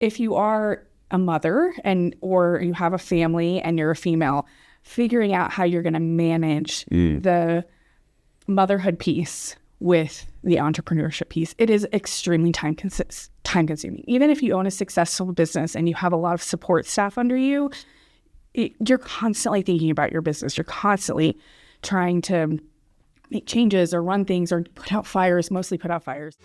if you are a mother or you have a family and you're a female, figuring out how you're going to manage the motherhood piece with the entrepreneurship piece, it is extremely time consuming. Even if you own a successful business and you have a lot of support staff under you, you're constantly thinking about your business. You're constantly trying to make changes or run things or mostly put out fires.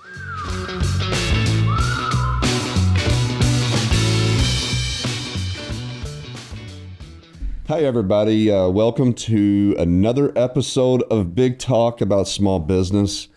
Hi, everybody. Welcome to another episode of Big Talk about small business.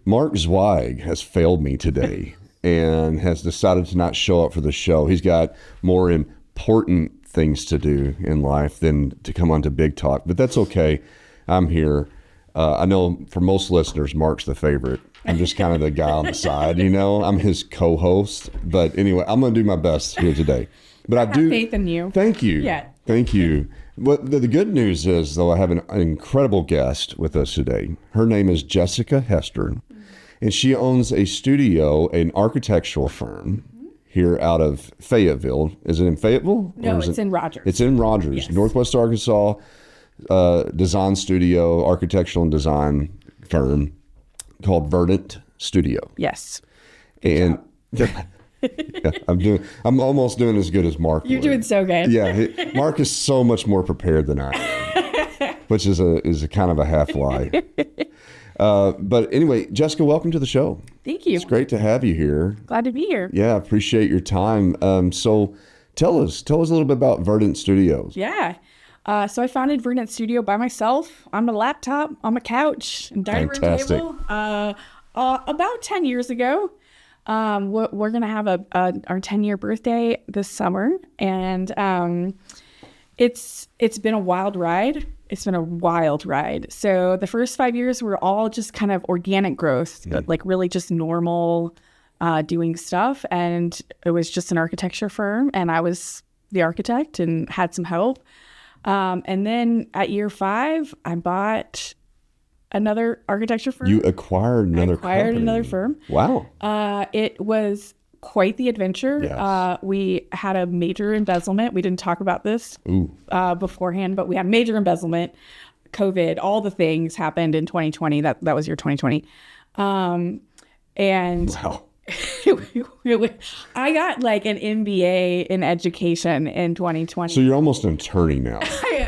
Mark Zweig has failed me today and has decided to not show up for the show. He's got more important things to do in life than to come on to Big Talk, but that's okay. I'm here. I know for most listeners, Mark's the favorite. I'm just kind of the guy on the side, I'm his co-host. But anyway, I'm going to do my best here today. But I do faith in you. Thank you. Yeah. Thank you. But the good news is, though, I have an incredible guest with us today. Her name is Jessica Hester, and she owns a studio, an architectural firm here out of Fayetteville. Is it in Fayetteville? No, it's in Rogers. It's in Rogers, yes. Northwest Arkansas. Design studio, architectural and design firm called Verdant Studio. Yes. And I'm almost doing as good as Mark. You're doing so good. Yeah, Mark is so much more prepared than I am, which is a kind of a half lie. But anyway, Jessica, welcome to the show. Thank you. It's great to have you here. Glad to be here. Yeah, appreciate your time. So tell us a little bit about Verdant Studios. Yeah. So I founded Verdant Studio by myself on my laptop, on my couch, and dining room table about 10 years ago. We're going to have our 10-year birthday this summer, and it's been a wild ride. It's been a wild ride. So the first 5 years were all just kind of organic growth, like really just normal doing stuff. And it was just an architecture firm, and I was the architect and had some help. And then at year 5, I bought another architecture firm. You acquired another firm. Wow. It was quite the adventure. Yes. We had a major embezzlement. We didn't talk about this beforehand, but we had major embezzlement, COVID, all the things happened in 2020. That was your 2020. And wow. I got like an MBA in education in 2020. So you're almost an attorney now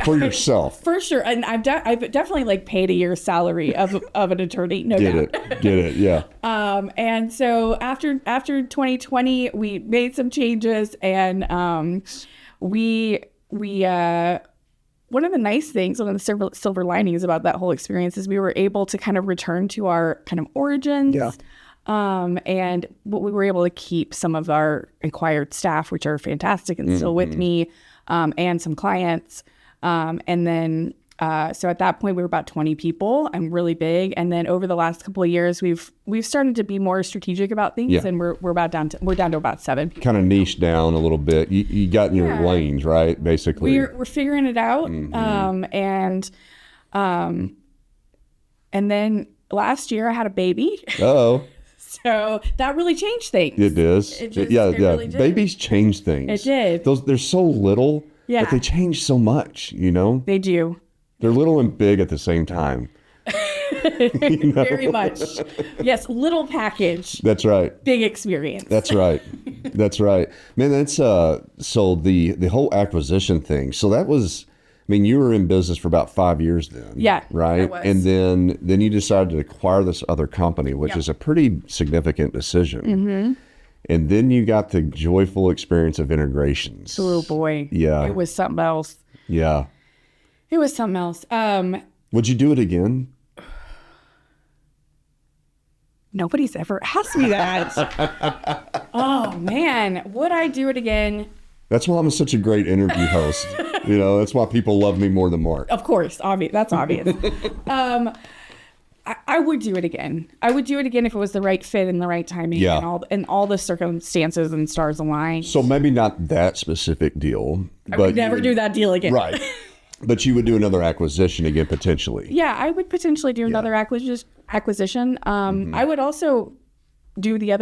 for yourself. For sure. And I've definitely like paid a year's salary of an attorney. No doubt. Get it. Yeah. And so after 2020, we made some changes, and we one of the nice things, one of the silver linings about that whole experience is we were able to kind of return to our kind of origins. Yeah. And we were able to keep some of our acquired staff, which are fantastic and still with me, and some clients. And then, so at that point we were about 20 people and really big. And then over the last couple of years, we've started to be more strategic about things, and we're down to about 7 people. Kind of niche down a little bit. You got in your lanes, right? Basically. We're figuring it out. And then last year I had a baby. Uh-oh. So that really changed things. It does. It really did. Babies change things. It did. They're so little, but they change so much, They do. They're little and big at the same time. Very much. Yes, little package. That's right. Big experience. That's right. That's right. Man, that's so the whole acquisition thing. So that was, you were in business for about 5 years then. Yeah. Right? I was. And then you decided to acquire this other company, which is a pretty significant decision. Mm-hmm. And then you got the joyful experience of integrations. Oh boy. Yeah. It was something else. Yeah. It was something else. Would you do it again? Nobody's ever asked me that. Oh man, would I do it again? That's why I'm such a great interview host. That's why people love me more than Mark. Of course, that's obvious. I would do it again. I would do it again if it was the right fit and the right timing, and all the circumstances and stars aligned. So maybe not that specific deal. I would never do that deal again. Right. But you would do another acquisition again, potentially. Yeah, I would potentially do another acquisition. I would also go the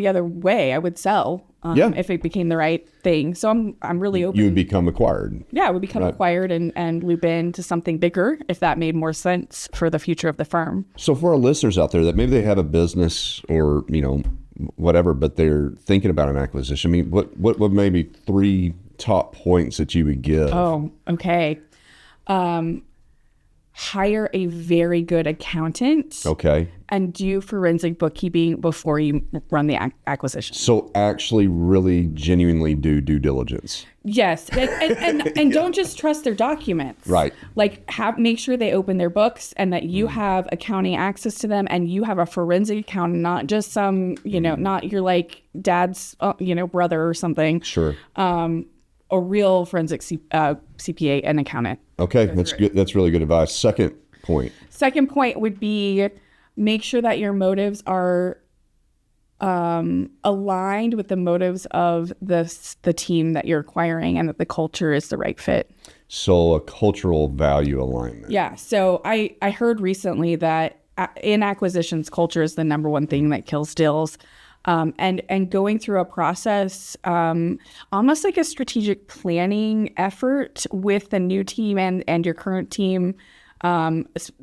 other way. I would sell. if it became the right thing. So I'm really open. You would become acquired. Yeah, we become acquired and loop into something bigger if that made more sense for the future of the firm. So for our listeners out there that maybe they have a business or, whatever, but they're thinking about an acquisition, I mean, what maybe 3 top points that you would give? Oh, okay. Hire a very good accountant. Okay. And do forensic bookkeeping before you run the acquisition. So actually really genuinely do due diligence. Yes. And don't just trust their documents. Right. Like make sure they open their books and that you have accounting access to them and you have a forensic accountant, not just some, not your like dad's, brother or something. Sure. A real forensic CPA and accountant. Okay. That's good. That's really good advice. Second point would be make sure that your motives are aligned with the motives of the team that you're acquiring and that the culture is the right fit. So a cultural value alignment. Yeah. So I heard recently that in acquisitions, culture is the number one thing that kills deals. And going through a process, almost like a strategic planning effort with the new team and your current team,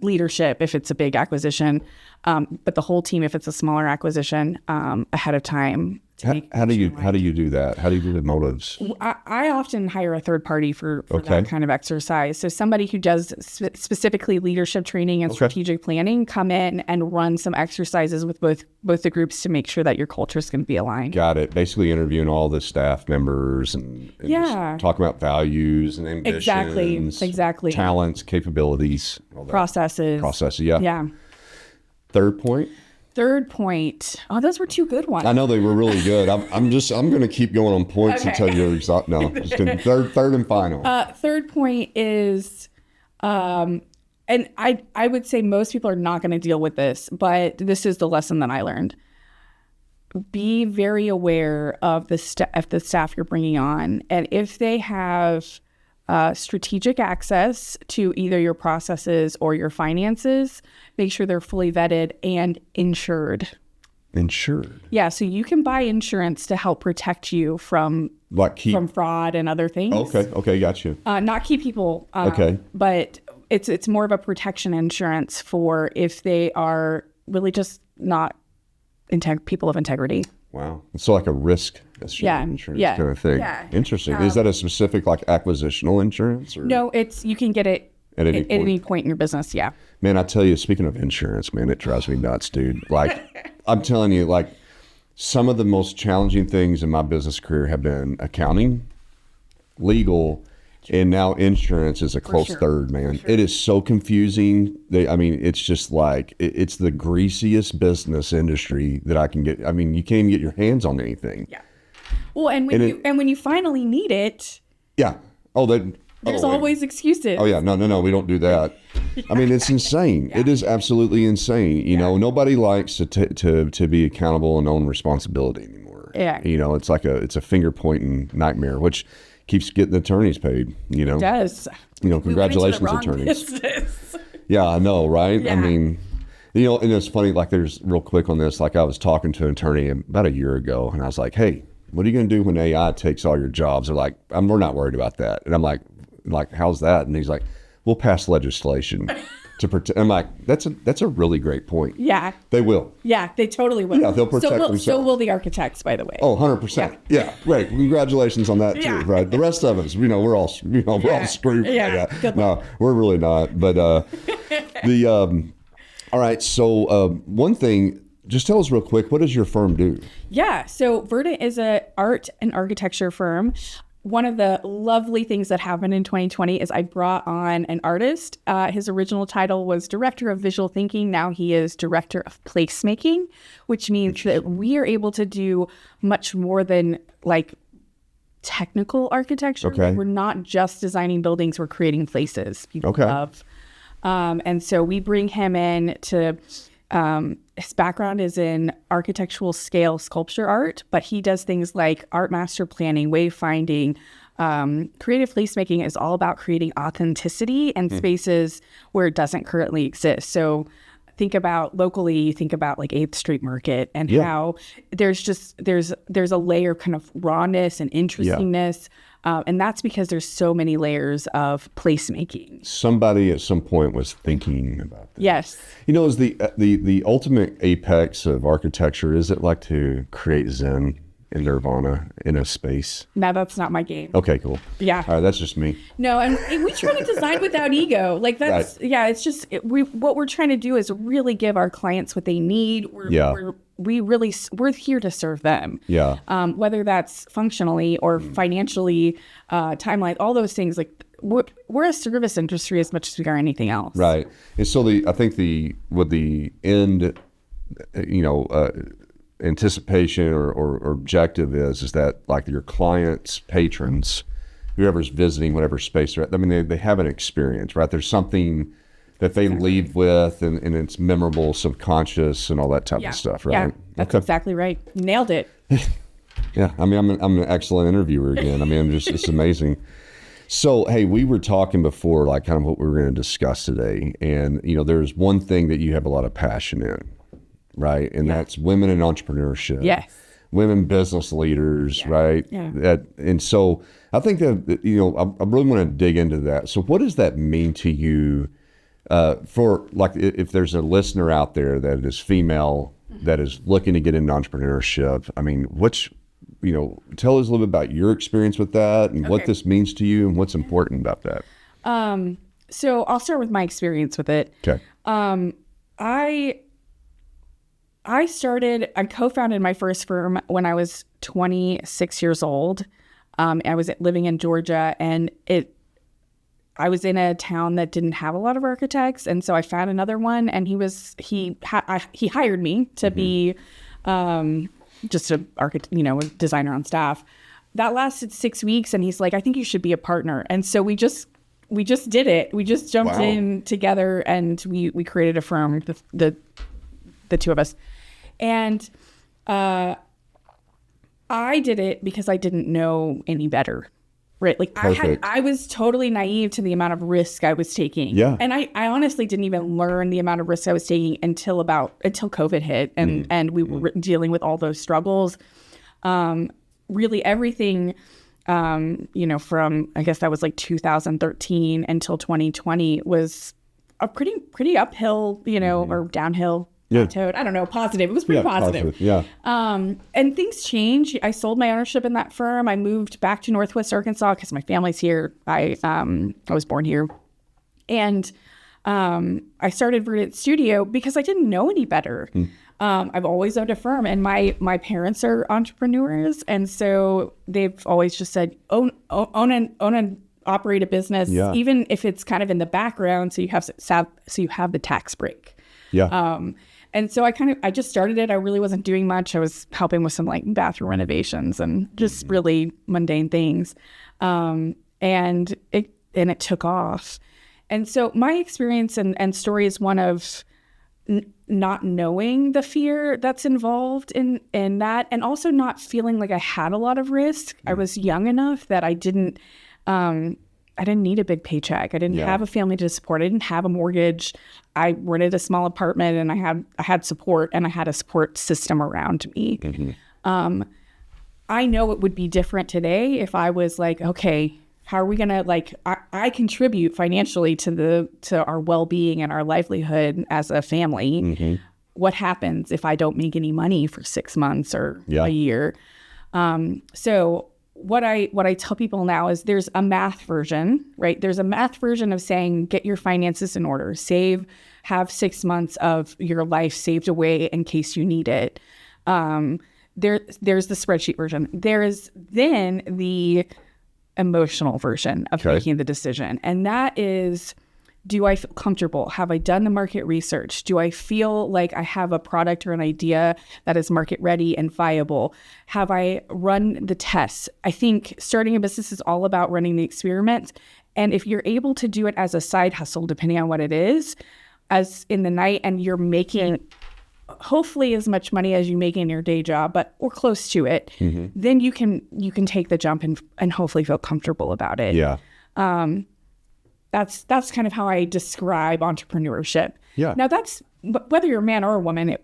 leadership if it's a big acquisition, but the whole team if it's a smaller acquisition, ahead of time. How do you do that? How do you do the motives? I often hire a third party for that kind of exercise. So somebody who does specifically leadership training and strategic planning come in and run some exercises with both the groups to make sure that your culture is going to be aligned. Got it. Basically interviewing all the staff members and just talking about values and ambitions. Exactly. Talents, capabilities, all that. Processes. Yeah. Third point. Oh, those were 2 good ones. I know they were really good. I'm going to keep going on points until you're exhausted. No, just kidding. Third and final. Third point is, and I would say most people are not going to deal with this, but this is the lesson that I learned. Be very aware of the staff you're bringing on, and if they have strategic access to either your processes or your finances, make sure they're fully vetted and insured. Insured? Yeah, so you can buy insurance to help protect you from fraud and other things. Okay, got you. Not keep people, but it's more of a protection insurance for if they are really just not people of integrity. Wow. So like a risk insurance kind of thing. Yeah. Interesting. Is that a specific like acquisitional insurance? Or? No, you can get it at any point in your business. Yeah. Man, I tell you, speaking of insurance, man, it drives me nuts, dude. Like, I'm telling you, like some of the most challenging things in my business career have been accounting, legal, and now insurance is a close third, man. It is so confusing. It's just like, it's the greasiest business industry that I can get. I mean, you can't even get your hands on anything. Yeah. Well, and when you finally need it. Yeah. There's always excuses. Oh yeah. No. We don't do that. Yeah. I mean, it's insane. Yeah. It is absolutely insane. You know, nobody likes to be accountable and own responsibility anymore. Yeah. It's like it's a finger pointing nightmare, which keeps getting attorneys paid, It does. Congratulations, attorneys. Yeah, I know, right? Yeah. I mean, and it's funny, like there's real quick on this, like I was talking to an attorney about a year ago and I was like, hey, what are you going to do when AI takes all your jobs? They're like, we're not worried about that. And I'm like, how's that? And he's like, we'll pass legislation to protect. I'm like, that's a really great point. Yeah. They will. Yeah, they totally will. Yeah, they'll protect themselves. So will the architects, by the way. Oh, 100%. Yeah. Great. Congratulations on that too, right? The rest of us, we're all screwed. Yeah. No, we're really not. But all right. So one thing, just tell us real quick, what does your firm do? Yeah. So Verdant is an art and architecture firm. One of the lovely things that happened in 2020 is I brought on an artist. His original title was Director of Visual Thinking. Now he is Director of Placemaking, which means that we are able to do much more than like technical architecture. Okay. We're not just designing buildings, we're creating places people love. And so we bring him in to... his background is in architectural scale sculpture art, but he does things like art master planning, wayfinding. Creative placemaking is all about creating authenticity in spaces where it doesn't currently exist. So think about locally, you think about like 8th Street Market and how there's a layer of kind of rawness and interestingness. And that's because there's so many layers of placemaking. Somebody at some point was thinking about that. Yes. Is the ultimate apex of architecture, is it like to create Zen and nirvana in a space? No, that's not my game. Okay, cool. Yeah. All right, that's just me. No, and we try to design without ego. Like that's, right. It's just, what we're trying to do is really give our clients what they need. We're here to serve them. Yeah. Whether that's functionally or financially, timeline, all those things, like we're a service industry as much as we are anything else. Right. And so I think the end, anticipation or objective is that like your clients, patrons, whoever's visiting whatever space they're at, I mean, they have an experience, right? There's something that they leave with and it's memorable, subconscious and all that type of stuff, right? Yeah, that's exactly right. Nailed it. Yeah, I mean, I'm an excellent interviewer again. I mean, it's amazing. So, hey, we were talking before, like kind of what we were going to discuss today. And, there's one thing that you have a lot of passion in, right? And that's women in entrepreneurship. Yes. Women business leaders, right? Yeah. And so I think that, I really want to dig into that. So what does that mean to you for, like, if there's a listener out there that is female, that is looking to get into entrepreneurship? I mean, tell us a little bit about your experience with that and what this means to you and what's important about that. So I'll start with my experience with it. Okay. I co-founded my first firm when I was 26 years old. I was living in Georgia, and I was in a town that didn't have a lot of architects, and so I found another one, and he hired me to be just a designer on staff. That lasted 6 weeks, and he's like, I think you should be a partner. And so we just did it. We just jumped in together, and we created a firm, the two of us. And I did it because I didn't know any better, right? Like I was totally naive to the amount of risk I was taking. Yeah. And I honestly didn't even learn the amount of risk I was taking until COVID hit and we were dealing with all those struggles. Really everything, from, I guess that was like 2013 until 2020 was a pretty uphill, or downhill. I don't know, positive. It was pretty positive. Yeah. And things changed. I sold my ownership in that firm. I moved back to Northwest Arkansas because my family's here. I was born here. And I started Verdant Studio because I didn't know any better. I've always owned a firm, and my parents are entrepreneurs. And so they've always just said, own and operate a business, even if it's kind of in the background. So you have the tax break. Yeah. And so I just started it. I really wasn't doing much. I was helping with some like bathroom renovations and just really mundane things. And it took off. And so my experience and story is one of not knowing the fear that's involved in that, and also not feeling like I had a lot of risk. I was young enough that I didn't need a big paycheck. I didn't have a family to support. I didn't have a mortgage. I rented a small apartment, and I had support, and I had a support system around me. Mm-hmm. I know it would be different today if I was like, okay, how are we gonna I contribute financially to our well-being and our livelihood as a family. Mm-hmm. What happens if I don't make any money for 6 months or a year? So what I tell people now is there's a math version, right? There's a math version of saying, get your finances in order, have 6 months of your life saved away in case you need it. There's the spreadsheet version. There is then the emotional version of making the decision. And that is, do I feel comfortable? Have I done the market research? Do I feel like I have a product or an idea that is market ready and viable? Have I run the tests? I think starting a business is all about running the experiment. And if you're able to do it as a side hustle, depending on what it is, as in the night, and you're making hopefully as much money as you make in your day job, or close to it, then you can take the jump and hopefully feel comfortable about it. Yeah. That's kind of how I describe entrepreneurship. Yeah. Now whether you're a man or a woman,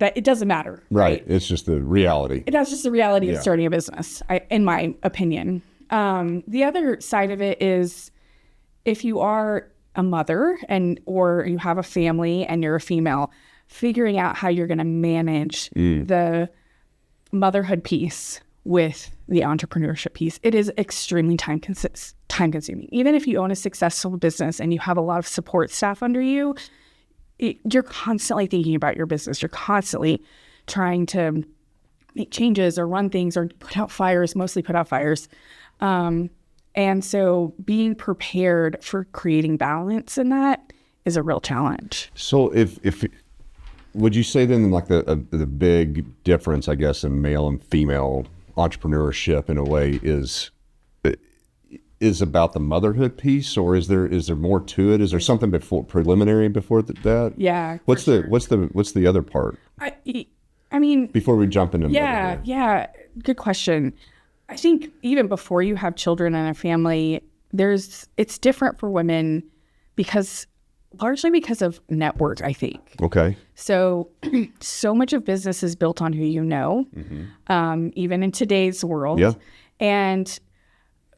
it doesn't matter. Right. It's just the reality. That's just the reality of starting a business, in my opinion. The other side of it is if you are a mother or you have a family and you're a female, figuring out how you're going to manage the motherhood piece with the entrepreneurship piece. It is extremely time consuming. Even if you own a successful business and you have a lot of support staff under you, you're constantly thinking about your business. You're constantly trying to make changes or run things or mostly put out fires. And so being prepared for creating balance in that is a real challenge. So if would you say then like the big difference, I guess, in male and female entrepreneurship in a way is about the motherhood piece, or is there more to it? Is there something preliminary before that? Yeah. What's the other part? I mean, before we jump into motherhood. Yeah. Good question. I think even before you have children and a family, it's different for women largely because of network, I think. Okay. So much of business is built on who you know, even in today's world. Yeah. And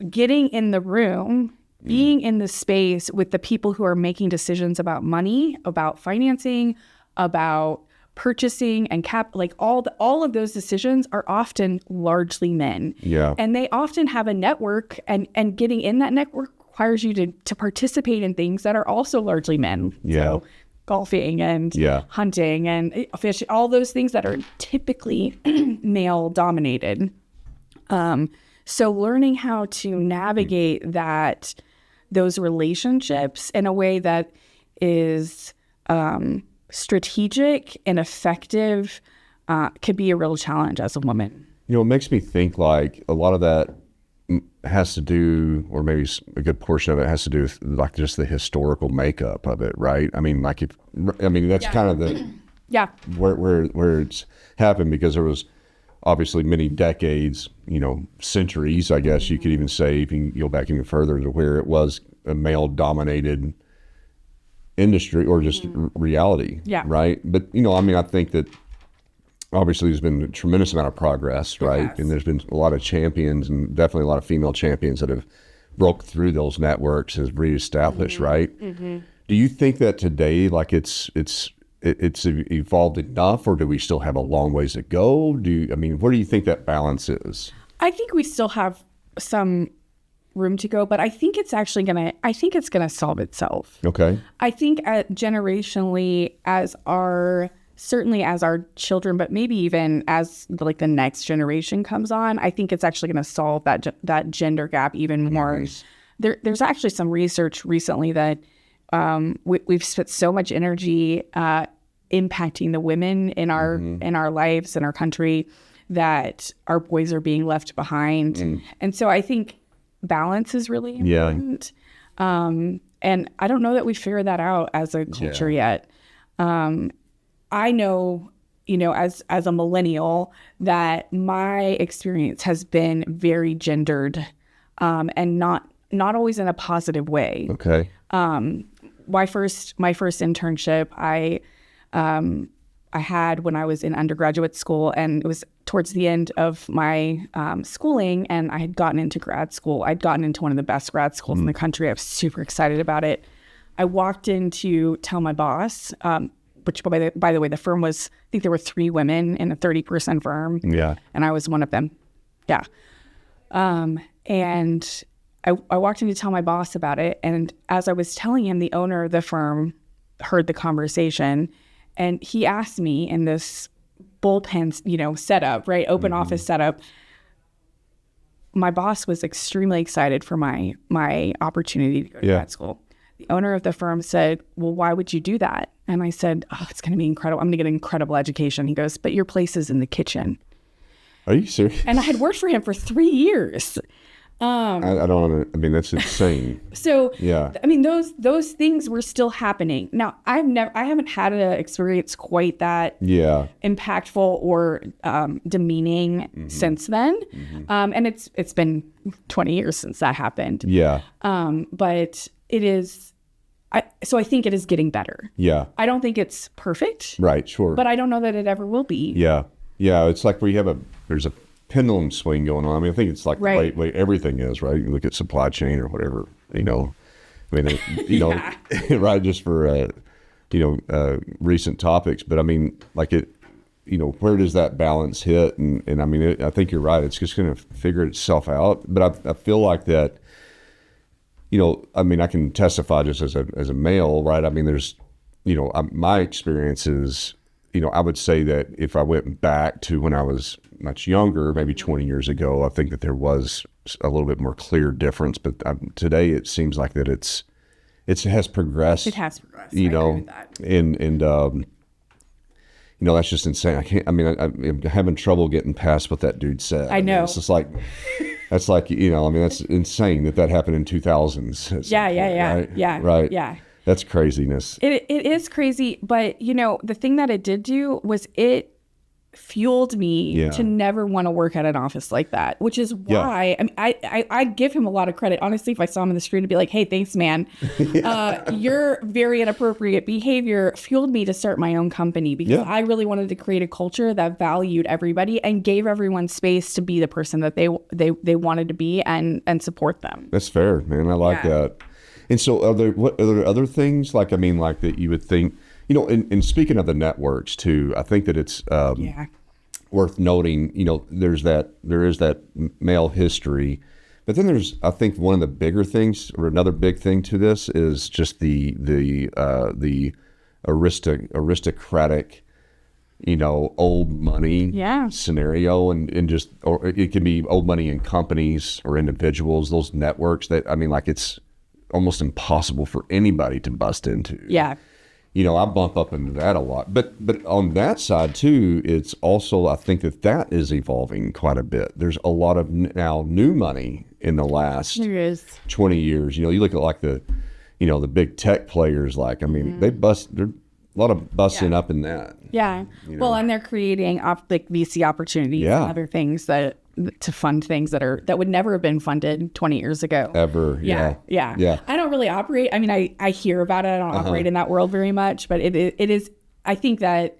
getting in the room, being in the space with the people who are making decisions about money, about financing, about purchasing and all of those decisions are often largely men. Yeah. And they often have a network, and getting in that network requires you to participate in things that are also largely men. Yeah. So golfing and hunting and fishing, all those things that are typically male dominated. So learning how to navigate those relationships in a way that is strategic and effective could be a real challenge as a woman. You know, it makes me think like a lot of that has to do, or maybe a good portion of it has to do with like just the historical makeup of it, right? I mean, that's kind of where it's happened, because there was obviously many decades, centuries, I guess you could even say, if you go back even further, to where it was a male-dominated industry or just reality, right? But, I think that obviously there's been a tremendous amount of progress, right? Yes. And there's been a lot of champions, and definitely a lot of female champions that have broke through those networks and reestablished, right? Mm-hmm. Do you think that today, like it's evolved enough, or do we still have a long ways to go? Where do you think that balance is? I think we still have some room to go, but I think it's gonna solve itself. Okay. I think generationally, certainly as our children, but maybe even as the next generation comes on, I think it's actually going to solve that gender gap even more. Nice. There's actually some research recently that we've spent so much energy impacting the women in our lives, in our country, that our boys are being left behind. And so I think balance is really important. And I don't know that we figured that out as a culture yet. I know, as a millennial, that my experience has been very gendered, and not always in a positive way. Okay. My first internship, I had when I was in undergraduate school, and it was towards the end of my schooling, and I had gotten into grad school. I'd gotten into one of the best grad schools in the country. I was super excited about it. I walked in to tell my boss, which by the way, the firm I think there were 3 women in a 30-person firm. Yeah. And I was one of them. Yeah. And I walked in to tell my boss about it. And as I was telling him, the owner of the firm heard the conversation, and he asked me in this bullpen, setup, right? Open office setup. My boss was extremely excited for my opportunity to go to grad school. The owner of the firm said, "Well, why would you do that?" And I said, "Oh, it's going to be incredible. I'm going to get an incredible education." He goes, "But your place is in the kitchen." Are you serious? And I had worked for him for 3 years. I don't. That's insane. So yeah. Those things were still happening. Now, I haven't had an experience quite that impactful or demeaning since then. And it's been 20 years since that happened. Yeah. But it is So I think it is getting better. Yeah. I don't think it's perfect. Right. Sure. But I don't know that it ever will be. Yeah. Yeah. It's like there's a pendulum swing going on. I mean, I think it's like Right. the way everything is, right? You look at supply chain or whatever, I mean, right. Just for, recent topics, but I mean, like where does that balance hit? And I mean, I think you're right. It's just going to figure itself out. But I feel like that, I mean, I can testify just as a male, right? I mean, there's, my experience is, I would say that if I went back to when I was much younger, maybe 20 years ago, I think that there was a little bit more clear difference. But today it seems like that it has progressed. It has progressed. I agree with that. And that's just insane. I'm having trouble getting past what that dude said. I know. It's just like, that's like, that's insane that happened in 2000s. Yeah. Right? Yeah. Right. Yeah. That's craziness. It is crazy. But, the thing that it did do was it fueled me to never want to work at an office like that, which is why I give him a lot of credit. Honestly, if I saw him in the street, I'd be like, hey, thanks, man. Your very inappropriate behavior fueled me to start my own company because I really wanted to create a culture that valued everybody and gave everyone space to be the person that they wanted to be and support them. That's fair, man. I like that. And so are there other things like that you would think, and speaking of the networks too, I think that it's worth noting, there is that male history, but then there's, I think one of the bigger things or another big thing to this is just the aristocratic, old money scenario and just, or it can be old money in companies or individuals, those networks that, it's almost impossible for anybody to bust into. Yeah. I bump up into that a lot. But on that side, too, it's also, I think that is evolving quite a bit. There's a lot of now new money in the last 20 years. You look at like the big tech players, they're a lot of busting up in that. Yeah. Well, and they're creating VC opportunities and other things to fund things that would never have been funded 20 years ago. Ever. Yeah. I don't really operate. I hear about it. I don't operate in that world very much, but it is, I think that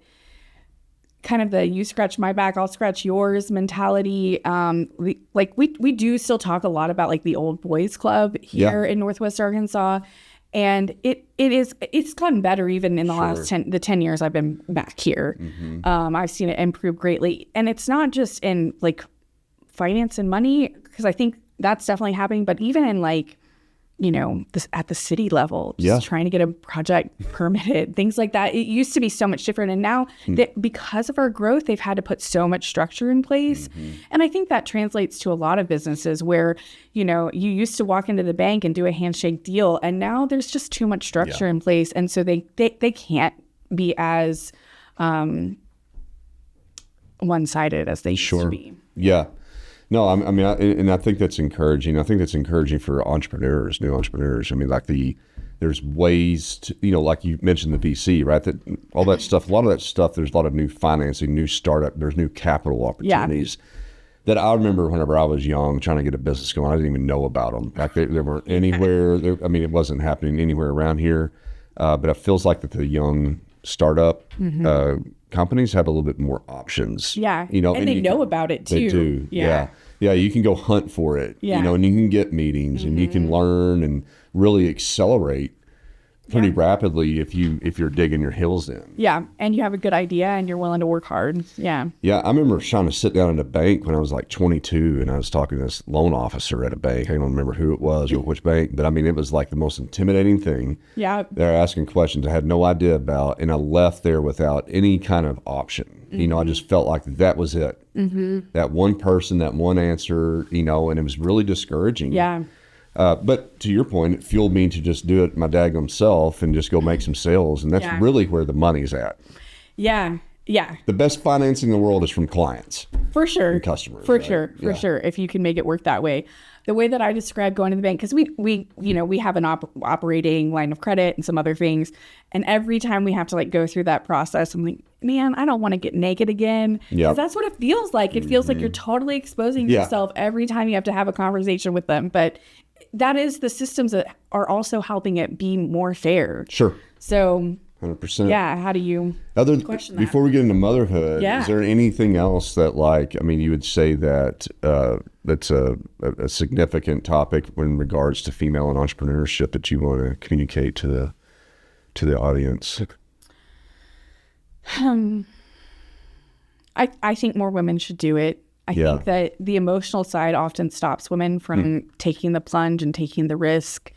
kind of the you scratch my back, I'll scratch yours mentality. We do still talk a lot about like the old boys club here in Northwest Arkansas. And it's gotten better even in the last 10 years I've been back here. Mm-hmm. I've seen it improve greatly. And it's not just in like finance and money, because I think that's definitely happening, but even in like, at the city level, just trying to get a project permitted, things like that. It used to be so much different. And now that because of our growth, they've had to put so much structure in place. Mm-hmm. And I think that translates to a lot of businesses where, you used to walk into the bank and do a handshake deal. And now there's just too much structure in place. And so they can't be as one-sided as they used to be. Yeah. No, I think that's encouraging. I think that's encouraging for new entrepreneurs. There's ways to, like you mentioned the VC, right? That all that stuff, a lot of that stuff, there's a lot of new financing, new startup, there's new capital opportunities that I remember whenever I was young trying to get a business going. I didn't even know about them. Like they weren't anywhere. It wasn't happening anywhere around here. But it feels like that the young startup companies have a little bit more options. Yeah. And they know about it too. They do. Yeah. Yeah. You can go hunt for it, and you can get meetings and you can learn and really accelerate pretty rapidly if you're digging your heels in. Yeah. And you have a good idea and you're willing to work hard. Yeah. Yeah. I remember trying to sit down at a bank when I was like 22 and I was talking to this loan officer at a bank. I don't remember who it was or which bank, but it was like the most intimidating thing. Yeah. They're asking questions I had no idea about. And I left there without any kind of option. Mm-hmm. I just felt like that was it. Mm-hmm. That one person, that one answer, and it was really discouraging. Yeah. But to your point, it fueled me to just do it my daggum self and just go make some sales. And that's really where the money's at. Yeah. Yeah. The best financing in the world is from clients. For sure. And customers. For sure. If you can make it work that way. The way that I describe going to the bank, because we have an operating line of credit and some other things. And every time we have to go through that process, I'm like, man, I don't want to get naked again. Because that's what it feels like. It feels like you're totally exposing yourself every time you have to have a conversation with them. But that is the systems that are also helping it be more fair. Sure. So 100%. yeah, how do you question that? Before we get into motherhood, Yeah. is there anything else that, like, I mean, you would say that that's a significant topic in regards to female and entrepreneurship that you want to communicate to the audience? I think more women should do it. I think that the emotional side often stops women from taking the plunge and taking the risk.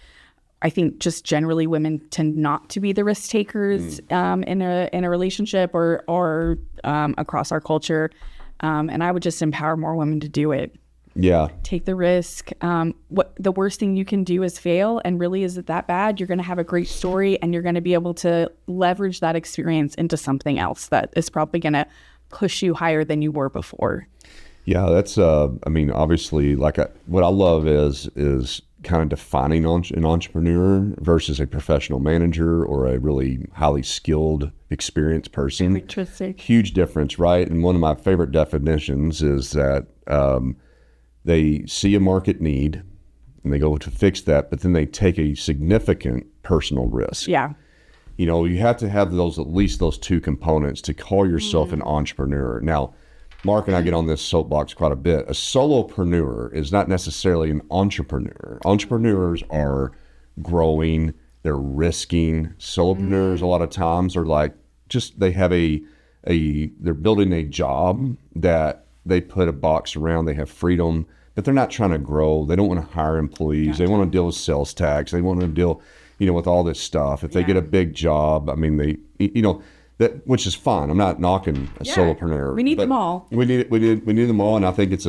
I think just generally women tend not to be the risk takers in a relationship or across our culture. And I would just empower more women to do it. Yeah. Take the risk. What the worst thing you can do is fail. And really, is it that bad? You're going to have a great story and you're going to be able to leverage that experience into something else that is probably going to push you higher than you were before. Yeah, that's, I mean, obviously, like what I love is kind of defining an entrepreneur versus a professional manager or a really highly skilled, experienced person. Interesting. Huge difference, right? And one of my favorite definitions is that they see a market need and they go to fix that, but then they take a significant personal risk. Yeah. You know, you have to have at least those two components to call yourself an entrepreneur. Now, Mark and I get on this soapbox quite a bit. A solopreneur is not necessarily an entrepreneur. Entrepreneurs are growing, they're risking. Solopreneurs a lot of times are like, just they have they're building a job that they put a box around, they have freedom, but they're not trying to grow. They don't want to hire employees. Gotcha. They want to deal with sales tax. They want to deal, with all this stuff. If they get a big job, I mean, that, which is fine. I'm not knocking a solopreneur. We need them all. We need them all. And I think it's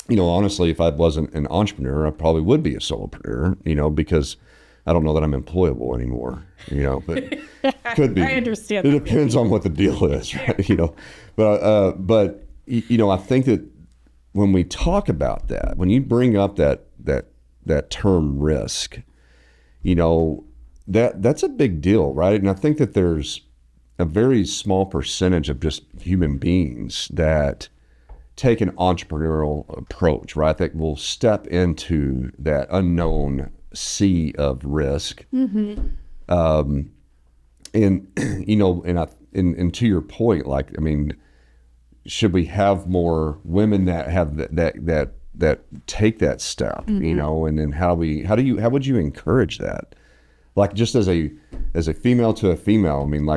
honestly, if I wasn't an entrepreneur, I probably would be a solopreneur, because I don't know that I'm employable anymore, but could be. I understand. It depends on what the deal is, right? But I think that when we talk about that, when you bring up that term risk, that's a big deal, right? And I think that there's a very small percentage of just human beings that take an entrepreneurial approach, right? That will step into that unknown sea of risk. Mm-hmm. And to your point, like, I mean, should we have more women that have that take that step, and then how would you encourage that? Like, just as a female to a female, I mean,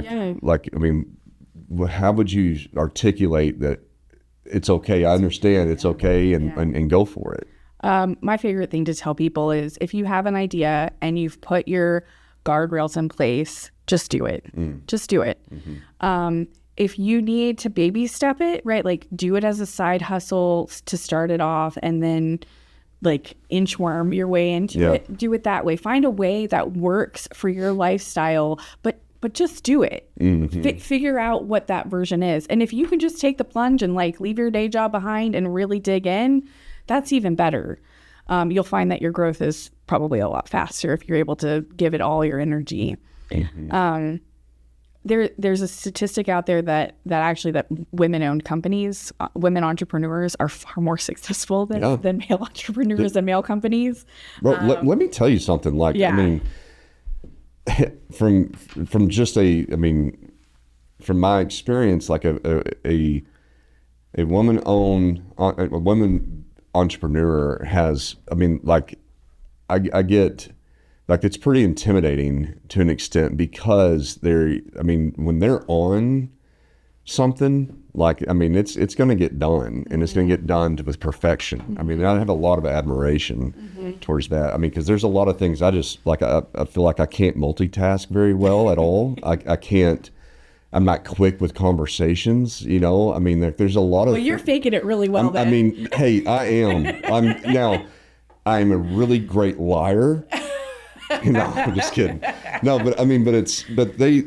how would you articulate that it's okay? I understand it's okay, and go for it. My favorite thing to tell people is if you have an idea and you've put your guardrails in place, just do it. Just do it. Mm-hmm. If you need to baby step it, right? Like, do it as a side hustle to start it off, and then like inchworm your way into it. Do it that way. Find a way that works for your lifestyle, but just do it. Mm-hmm. Figure out what that version is. And if you can just take the plunge and like leave your day job behind and really dig in, that's even better. You'll find that your growth is probably a lot faster if you're able to give it all your energy. Mm-hmm. There's a statistic out there that women-owned companies, women entrepreneurs are far more successful than male entrepreneurs and male companies. Bro, let me tell you something. Like, I mean, from my experience, like a woman entrepreneur has, I mean, like, I get. Like, it's pretty intimidating to an extent because when they're on something, like, I mean, it's going to get done, and it's going to get done with perfection. Mm-hmm. I mean, I have a lot of admiration towards that. I mean, because there's a lot of things I just, like, I feel like I can't multitask very well at all. I can't, I'm not quick with conversations, I mean, there's a lot of... Well, you're faking it really well, then. I mean, hey, I am. I'm a really great liar. No, I'm just kidding. No, but I mean, but they,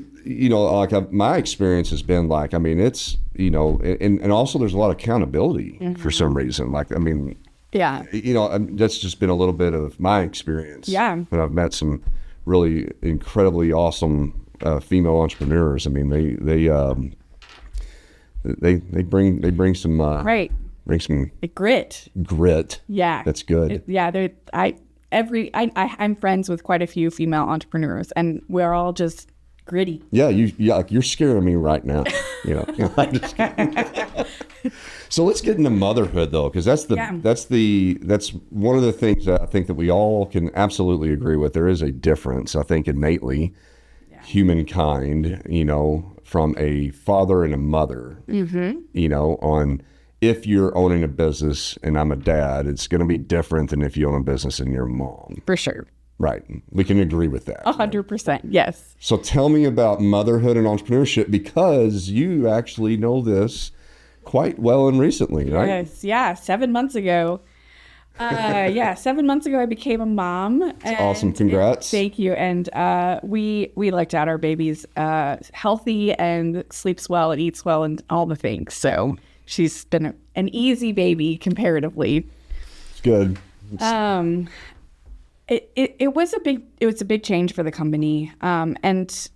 my experience has been like, I mean, it's, and also there's a lot of accountability for some reason. Like, I mean, that's just been a little bit of my experience. Yeah. But I've met some really incredibly awesome female entrepreneurs. I mean, they bring some, right. Bring some grit. Grit. Yeah. That's good. I'm friends with quite a few female entrepreneurs, and we're all just gritty. Yeah, you're scaring me right now. I'm just kidding. So let's get into motherhood though, because that's one of the things that I think that we all can absolutely agree with. There is a difference, I think, innately, humankind, from a father and a mother, on if you're owning a business and I'm a dad, it's going to be different than if you own a business and you're a mom. For sure. Right. We can agree with that. 100%. Yes. So tell me about motherhood and entrepreneurship, because you actually know this quite well and recently, right? Yes. Yeah. 7 months ago. 7 months ago, I became a mom. That's awesome. Congrats. Thank you. And we looked at our baby's healthy and sleeps well and eats well and all the things. So she's been an easy baby comparatively. It's good. It was a big change for the company. And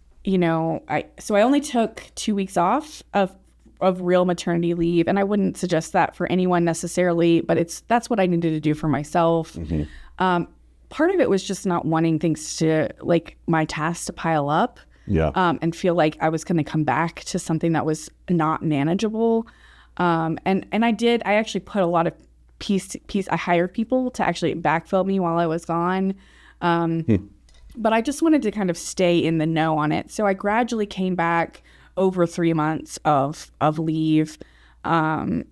I only took 2 weeks off of real maternity leave, and I wouldn't suggest that for anyone necessarily, but that's what I needed to do for myself. Mm-hmm. Part of it was just not wanting things to, like, my tasks to pile up. Yeah. And feel like I was going to come back to something that was not manageable. And I actually put a lot of I hired people to actually backfill me while I was gone. But I just wanted to kind of stay in the know on it. So I gradually came back over 3 months of leave. And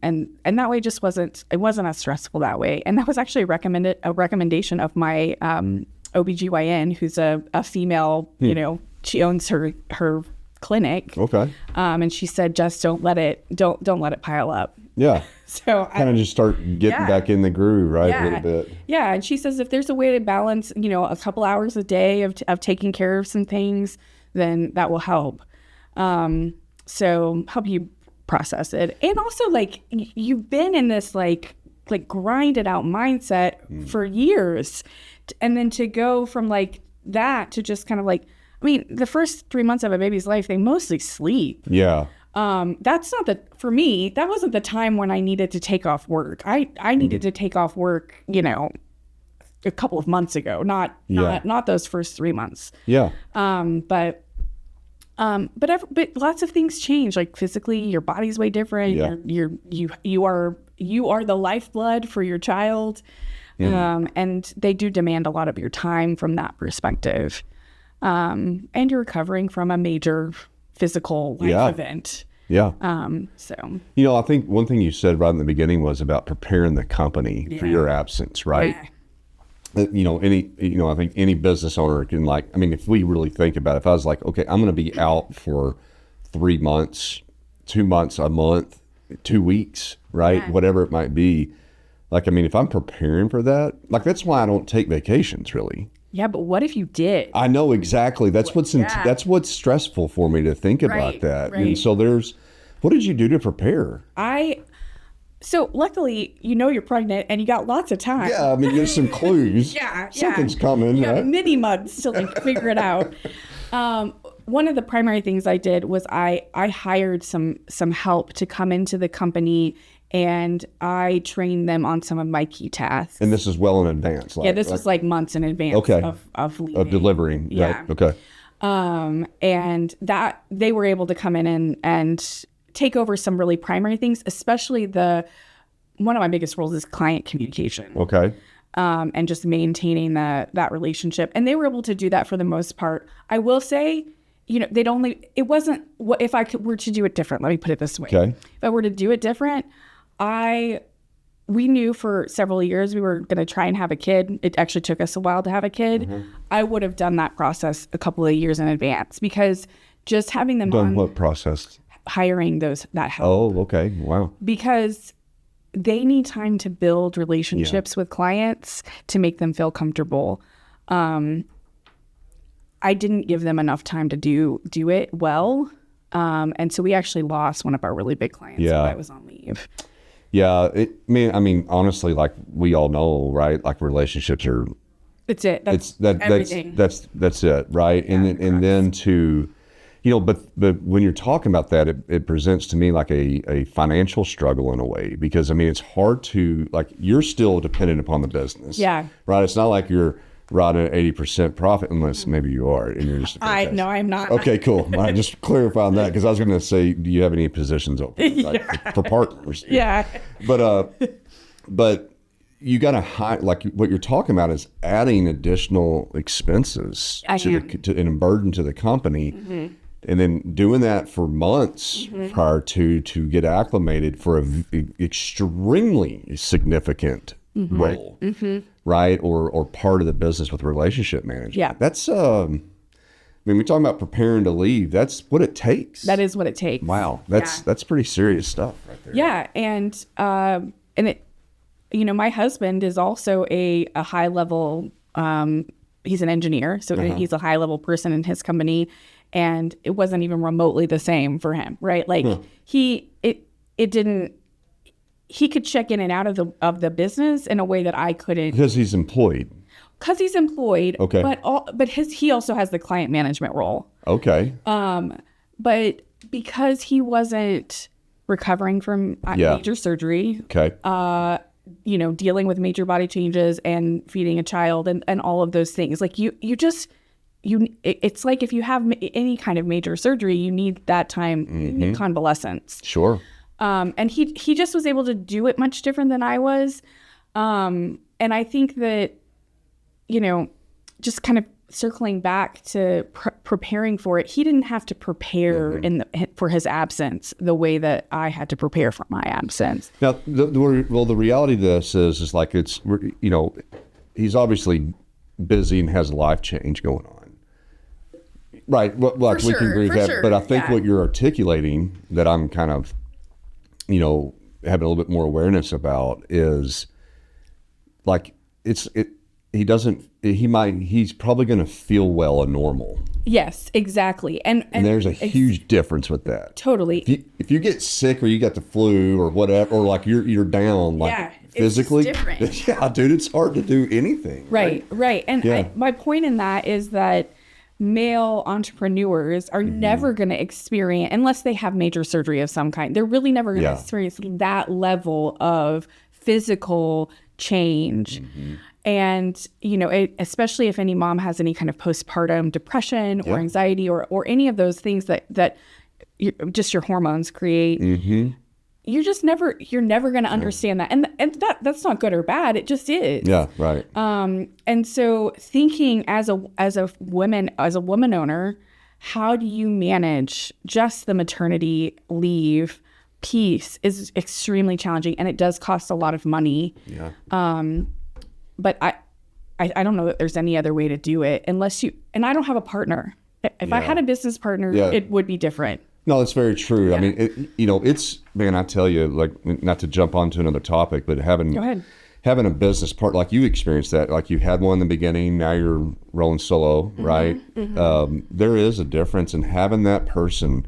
that way it wasn't as stressful that way. And that was actually a recommendation of my OBGYN, who's a female, she owns her clinic. Okay. And she said, just don't let it pile up. Yeah. So kind of just start getting back in the groove, right? Yeah. A little bit. Yeah. And she says, if there's a way to balance, a couple hours a day of taking care of some things, then that will help. So help you process it. And also, like, you've been in this like grinded out mindset for years. And then to go from like that to just kind of like, the first 3 months of a baby's life, they mostly sleep. Yeah. For me, that wasn't the time when I needed to take off work. I needed to take off work, a couple of months ago, not those first 3 months. Yeah. But lots of things change. Like physically, your body's way different. Yeah. You are the lifeblood for your child. Yeah. And they do demand a lot of your time from that perspective. And you're recovering from a major physical life event. Yeah. So. I think one thing you said right in the beginning was about preparing the company for your absence, right? Yeah. I think any business owner can, if we really think about it, if I was like, okay, I'm going to be out for 3 months, 2 months, a month, 2 weeks, right? Yeah. Whatever it might be. If I'm preparing for that, that's why I don't take vacations really. Yeah, but what if you did? I know exactly. That's that's what's stressful for me to think about that. Right. And so what did you do to prepare? So luckily, you're pregnant and you got lots of time. Yeah, there's some clues. Something's coming. You got mini months to figure it out. One of the primary things I did was I hired some help to come into the company, and I trained them on some of my key tasks. And this is well in advance. This was months in advance of leaving. Of delivering. Yeah. Right. Okay. And that they were able to come in and take over some really primary things, especially one of my biggest roles is client communication. Okay. And just maintaining that relationship. And they were able to do that for the most part. I will say, it wasn't what if I were to do it different. Let me put it this way. Okay. If I were to do it different, we knew for several years we were going to try and have a kid. It actually took us a while to have a kid. Mm-hmm. I would have done that process a couple of years in advance, because just having them done what process? Hiring that help. Oh, okay. Wow. Because they need time to build relationships with clients to make them feel comfortable. I didn't give them enough time to do it well. And so we actually lost one of our really big clients while I was on leave. Yeah. Honestly, like we all know, right? Like relationships are. That's it. That's everything. That's it. Right. Yeah, and then to, but when you're talking about that, it presents to me like a financial struggle in a way, because I mean, it's hard to, like, you're still dependent upon the business. Yeah. Right. It's not like you're riding at 80% profit, unless maybe you are, and you're just. No, I'm not. Okay, cool. All right, just clarifying that, because I was going to say, do you have any positions open, like, for partners? Yeah. But you got to hide, like what you're talking about is adding additional expenses and a burden to the company. Mm-hmm. And then doing that for months prior to get acclimated for a extremely significant role, right? Or part of the business with relationship management. Yeah. That's, I mean, we're talking about preparing to leave. That's what it takes. That is what it takes. Wow. That's pretty serious stuff right there. Yeah. And it, my husband is also a high level, he's an engineer. So he's a high level person in his company. And it wasn't even remotely the same for him, right? Like he could check in and out of the business in a way that I couldn't. Because he's employed. Okay. But he also has the client management role. Okay. But because he wasn't recovering from major surgery. Okay. Dealing with major body changes and feeding a child and all of those things. Like it's like if you have any kind of major surgery, you need that time, you need convalescence. Sure. And he just was able to do it much different than I was. And I think that, just kind of circling back to preparing for it, he didn't have to prepare for his absence the way that I had to prepare for my absence. Now, the reality of this is like he's obviously busy and has a life change going on. Right. Well, like we can agree with that. But I think what you're articulating that I'm kind of, having a little bit more awareness about is like he's probably going to feel well and normal. Yes, exactly. And there's a huge difference with that. Totally. If you get sick or you got the flu or whatever, or like you're down, like physically, it's different. Yeah, dude, it's hard to do anything. Right. And my point in that is that male entrepreneurs are never going to experience, unless they have major surgery of some kind, they're really never going to experience that level of physical change. And, especially if any mom has any kind of postpartum depression or anxiety or any of those things that just your hormones create, you're never going to understand that. And that's not good or bad. It just is. Yeah. Right. And so thinking as a woman owner, how do you manage just the maternity leave piece is extremely challenging, and it does cost a lot of money. Yeah. But I don't know that there's any other way to do it unless and I don't have a partner. If I had a business partner, it would be different. No, that's very true. Yeah. I mean, it's, man, I tell you, like, not to jump onto another topic, but having a business partner, like you experienced that, like you had one in the beginning, now you're rolling solo, right? There is a difference in having that person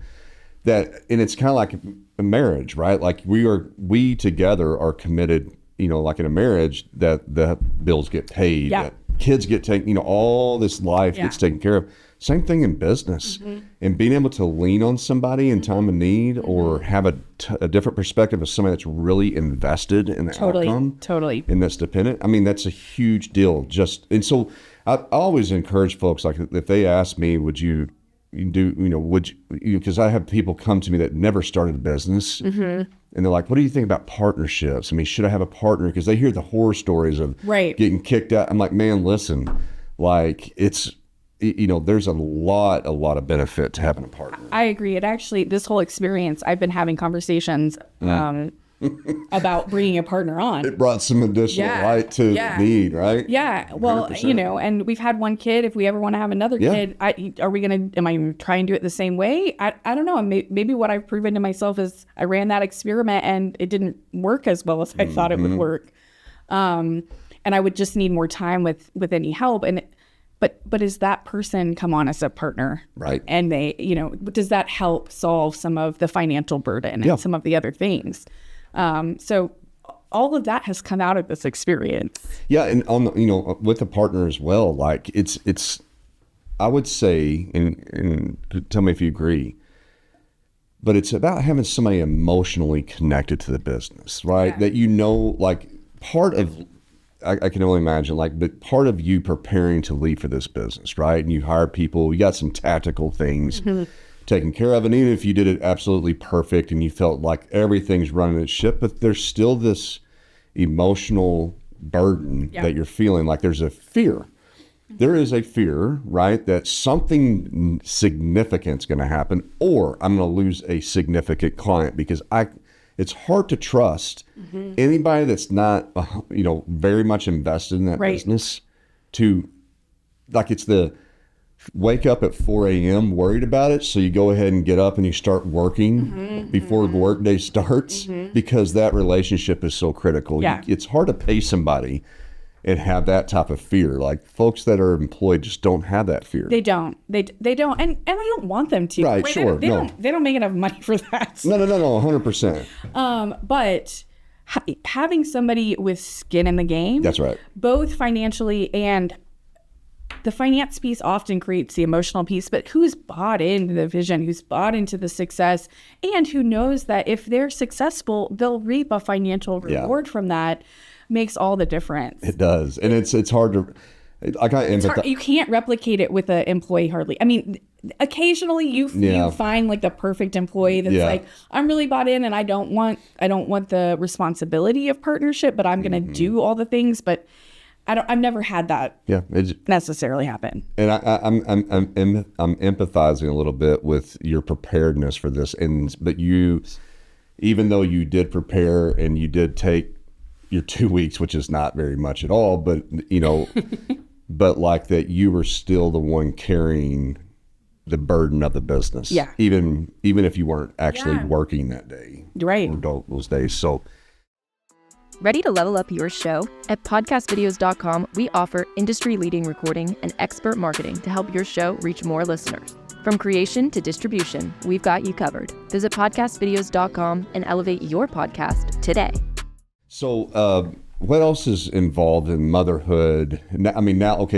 and it's kind of like a marriage, right? Like we together are committed, like in a marriage, that the bills get paid, that kids get taken, all this life gets taken care of. Same thing in business, and being able to lean on somebody in time of need or have a different perspective of somebody that's really invested in the outcome. Totally. And that's dependent. I mean, that's a huge deal. And so I always encourage folks, like if they ask me, would you do, because I have people come to me that never started a business and they're like, what do you think about partnerships? I mean, should I have a partner? Because they hear the horror stories of getting kicked out. I'm like, man, listen, like it's, there's a lot of benefit to having a partner. I agree. It actually, this whole experience, I've been having conversations about bringing a partner on. It brought some additional light to need, right? Yeah. Well, 100%. And we've had one kid. If we ever want to have another kid, am I trying to do it the same way? I don't know. Maybe what I've proven to myself is I ran that experiment and it didn't work as well as I thought it would work. And I would just need more time with any help. But is that person come on as a partner? Right. And they, does that help solve some of the financial burden and some of the other things? So all of that has come out of this experience. Yeah. And with a partner as well, like it's I would say, and tell me if you agree, but it's about having somebody emotionally connected to the business, right? Yeah. That like part of, I can only imagine, but part of you preparing to leave for this business, right? And you hire people, you got some tactical things taken care of. And even if you did it absolutely perfect and you felt like everything's running its ship, but there's still this emotional burden that you're feeling, like there's a fear. There is a fear, right, that something significant's going to happen, or I'm going to lose a significant client, because it's hard to trust anybody that's not, very much invested in that business to, like, it's the wake up at 4 a.m. worried about it. So you go ahead and get up and you start working before the workday starts because that relationship is so critical. Yeah. It's hard to pay somebody and have that type of fear. Like, folks that are employed just don't have that fear. They don't. They don't. And I don't want them to. Right, sure. They don't make enough money for that. No, 100%. But having somebody with skin in the game. That's right. Both financially, and the finance piece often creates the emotional piece, but who's bought into the vision, who's bought into the success, and who knows that if they're successful, they'll reap a financial reward from that, makes all the difference. It does. And it's hard to, you can't replicate it with an employee hardly. I mean, occasionally you find like the perfect employee that's like, I'm really bought in and I don't want the responsibility of partnership, but I'm going to do all the things. But I've never had that necessarily happen. And I'm empathizing a little bit with your preparedness for this. But you, even though you did prepare and you did take your 2 weeks, which is not very much at all, but but like that, you were still the one carrying the burden of the business. Yeah. Even if you weren't actually working that day. Right. Or those days. So. Ready to level up your show? At podcastvideos.com, we offer industry-leading recording and expert marketing to help your show reach more listeners. From creation to distribution, we've got you covered. Visit podcastvideos.com and elevate your podcast today. So what else is involved in motherhood?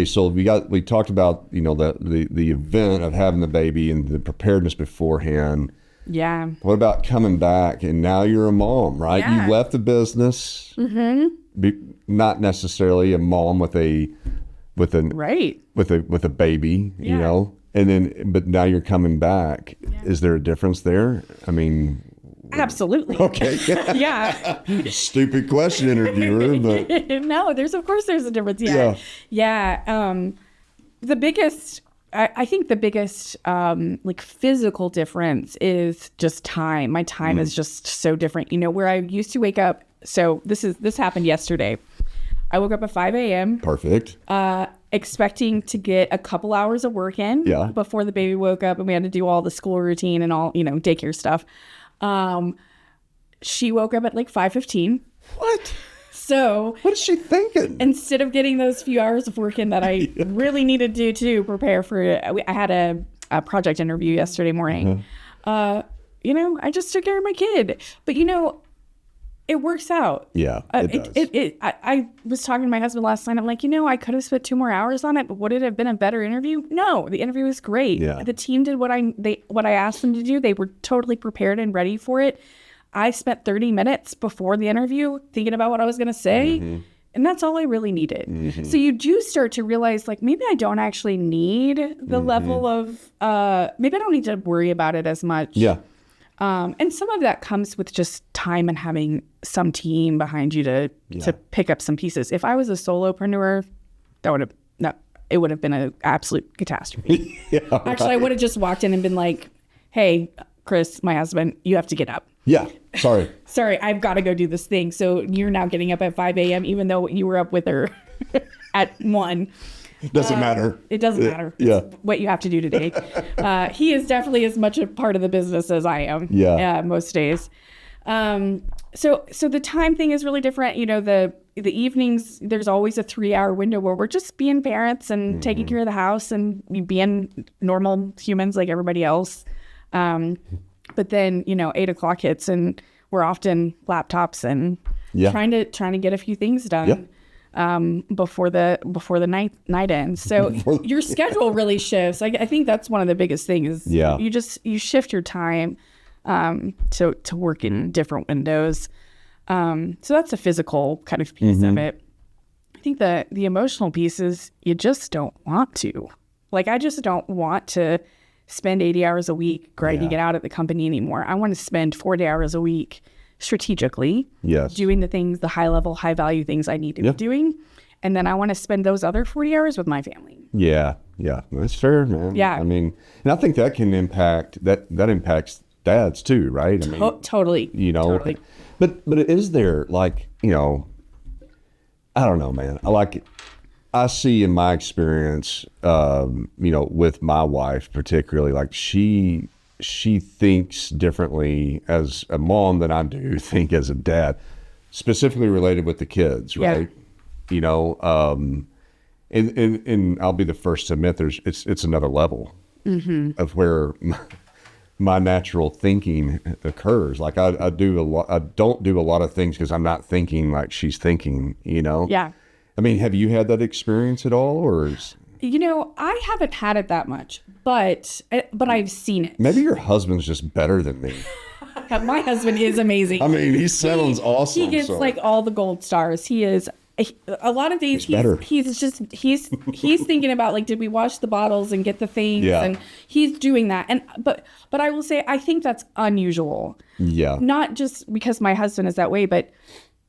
So we talked about, the event of having the baby and the preparedness beforehand. Yeah. What about coming back and now you're a mom, right? Yeah. You left the business, not necessarily a mom with a baby, but now you're coming back. Yeah. Is there a difference there? I mean, absolutely. Okay. Yeah. Stupid question, interviewer, but no, there's a difference. Yeah. I think the biggest physical difference is just time. My time is just so different. Where I used to wake up. So this happened yesterday. I woke up at 5 a.m. Perfect. Expecting to get a couple hours of work in before the baby woke up, and we had to do all the school routine and all, daycare stuff. She woke up at 5:15. What? So what is she thinking? Instead of getting those few hours of work in that I really needed to prepare for it, I had a project interview yesterday morning. I just took care of my kid. But it works out. Yeah, it does. I was talking to my husband last night. I'm like, I could have spent 2 more hours on it, but would it have been a better interview? No, the interview was great. Yeah. The team did what I asked them to do. They were totally prepared and ready for it. I spent 30 minutes before the interview thinking about what I was going to say, and that's all I really needed. So you do start to realize, maybe I don't actually need the level of, maybe I don't need to worry about it as much. Yeah. And some of that comes with just time and having some team behind you to pick up some pieces. If I was a solopreneur, it would have been an absolute catastrophe. Actually, I would have just walked in and been like, hey, Chris, my husband, you have to get up. Yeah. Sorry, I've got to go do this thing. So you're now getting up at 5 a.m. even though you were up with her at 1. It doesn't matter. It doesn't matter. Yeah. It's what you have to do today. He is definitely as much a part of the business as I am. Yeah. Most days. So the time thing is really different. The evenings, there's always a 3-hour window where we're just being parents and taking care of the house and being normal humans like everybody else. But then, 8 o'clock hits and we're often laptops and trying to get a few things done. before the night ends. So your schedule really shifts. I think that's one of the biggest things. Yeah. You shift your time to work in different windows. So that's a physical kind of piece of it. I think the emotional piece is you just don't want to. Like, I just don't want to spend 80 hours a week grinding it out at the company anymore. I want to spend 40 hours a week strategically doing the things, the high level, high value things I need to be doing. And then I want to spend those other 40 hours with my family. Yeah. That's fair, man. Yeah. I mean, and I think that can impact, that impacts dads too, right? I mean, totally. You know, totally. But is there, like, you know, I don't know, man. I see in my experience, you know, with my wife particularly, like she thinks differently as a mom than I do think as a dad, specifically related with the kids, right? You know, and I'll be the first to admit it's another level of where my natural thinking occurs. Like I don't do a lot of things because I'm not thinking like she's thinking, you know? Yeah. I mean, have you had that experience at all, or You know, I haven't had it that much, but I've seen it. Maybe your husband's just better than me. My husband is amazing. I mean, he sounds awesome. He gets like all the gold stars. He is. A lot of days he's thinking about, like, did we wash the bottles and get the things, and he's doing that. And but I will say, I think that's unusual. Yeah. Not just because my husband is that way, but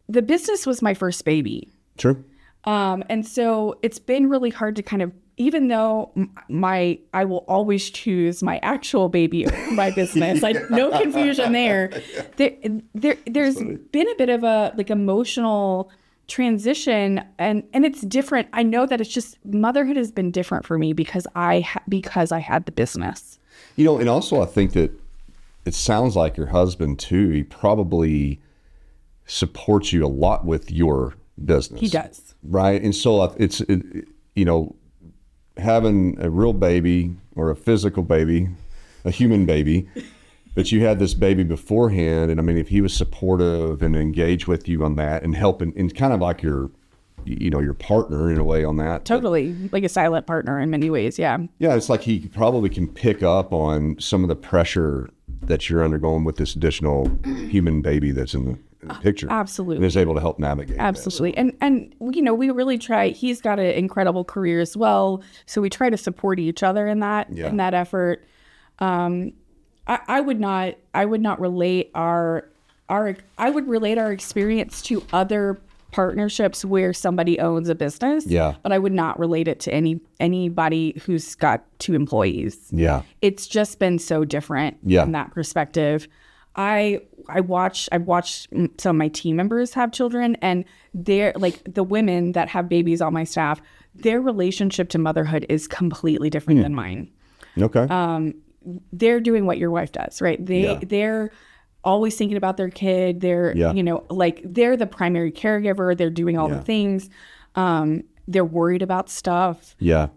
the business was my first baby. True. And so it's been really hard to kind of, even though I will always choose my actual baby over my business. No confusion there. There's been a bit of a like emotional transition, and it's different. I know that it's just motherhood has been different for me because I had the business. You know, and also I think that it sounds like your husband too, he probably supports you a lot with your business. He does. Right. And so you know, having a real baby or a physical baby, a human baby, but you had this baby beforehand. And I mean, if he was supportive and engaged with you on that and helping, and kind of like your partner in a way on that. Totally. Like a silent partner in many ways. Yeah. Yeah. It's like he probably can pick up on some of the pressure that you're undergoing with this additional human baby that's in the picture. Absolutely. And is able to help navigate. Absolutely. And you know, we really try. He's got an incredible career as well, so we try to support each other in that effort. I would not relate our experience to other partnerships where somebody owns a business. Yeah. But I would not relate it to anybody who's got 2 employees. Yeah. It's just been so different from that perspective. I've watched some of my team members have children, and they're like, the women that have babies on my staff, their relationship to motherhood is completely different than mine. Okay. They're doing what your wife does, right? They're always thinking about their kid. They're, you know, like, they're the primary caregiver. They're doing all the things. They're worried about stuff. Yeah.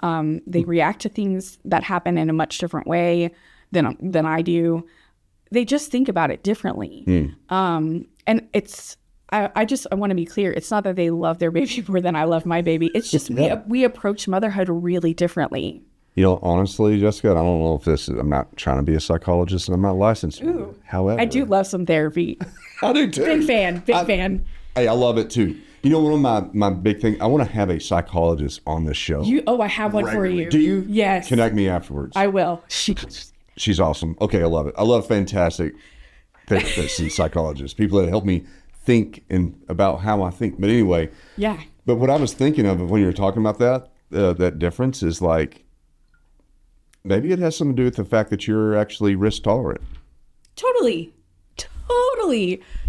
They react to things that happen in a much different way than I do. They just think about it differently. And it's, I want to be clear. It's not that they love their baby more than I love my baby. It's just we approach motherhood really differently. You know, honestly, Jessica, I don't know if I'm not trying to be a psychologist and I'm not licensed. Ooh, however, I do love some therapy. I do too. Big fan. Hey, I love it too. You know, one of my big thing, I want to have a psychologist on the show. I have one for you. Do you? Yes. Connect me afterwards. I will. She's awesome. Okay, I love it. I love fantastic therapists and psychologists, people that help me think about how I think. But anyway. Yeah. But what I was thinking of when you were talking about that difference is like, maybe it has something to do with the fact that you're actually risk tolerant. Totally.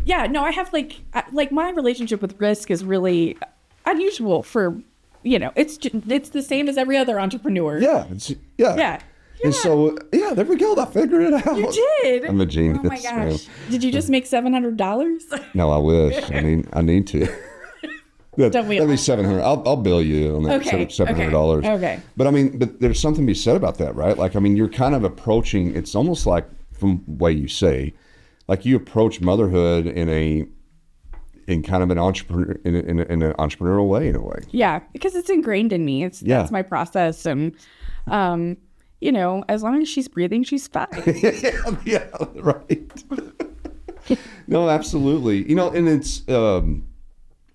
Yeah, no, I have like my relationship with risk is really unusual for, you know, it's the same as every other entrepreneur. Yeah. And so, there we go. I figured it out. You did. I'm a genius. Oh my gosh. Man. Did you just make $700? No, I wish. I need to. That'd be $700. I'll bill you on that $700. Okay. But I mean, there's something to be said about that, right? Like, I mean, you're kind of approaching. It's almost like, from the way you say, like, you approach motherhood in in kind of an entrepreneur in an entrepreneurial way, in a way. Yeah, because it's ingrained in me. That's my process, and as long as she's breathing, she's fine. Yeah, right. No, absolutely. And it's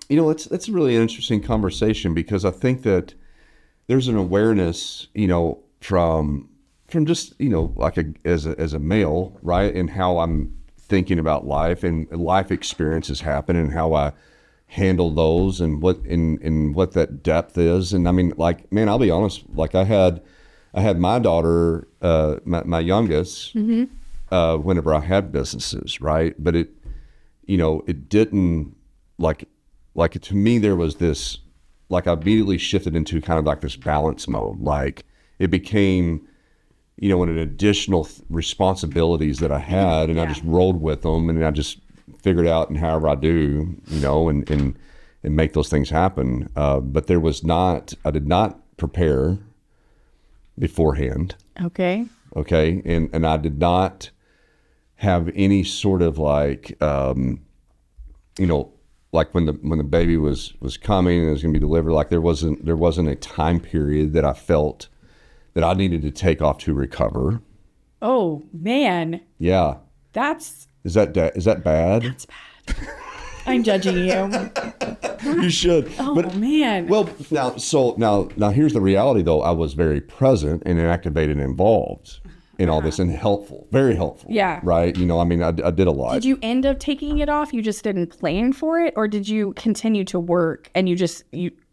it's a really interesting conversation, because I think that there's an awareness, from just, as a male, right, and how I'm thinking about life and life experiences happen and how I handle those and what that depth is. And I mean, like, man, I'll be honest, like I had my daughter, my youngest, whenever I had businesses, right? But it didn't like to me, there was this, like, I immediately shifted into kind of like this balance mode. Like it became, an additional responsibilities that I had, and I just rolled with them, and I just figured out, and however I do, and make those things happen. But I did not prepare beforehand. Okay. And I did not have any sort of like, like when the baby was coming and it was going to be delivered, like there wasn't a time period that I felt that I needed to take off to recover. Oh man. Yeah. Is that bad? That's bad. I'm judging you. You should. Oh, man. Well, now here's the reality, though. I was very present and activated and involved in all this, and helpful, very helpful. Yeah. Right. I did a lot. Did you end up taking it off? You just didn't plan for it, or did you continue to work and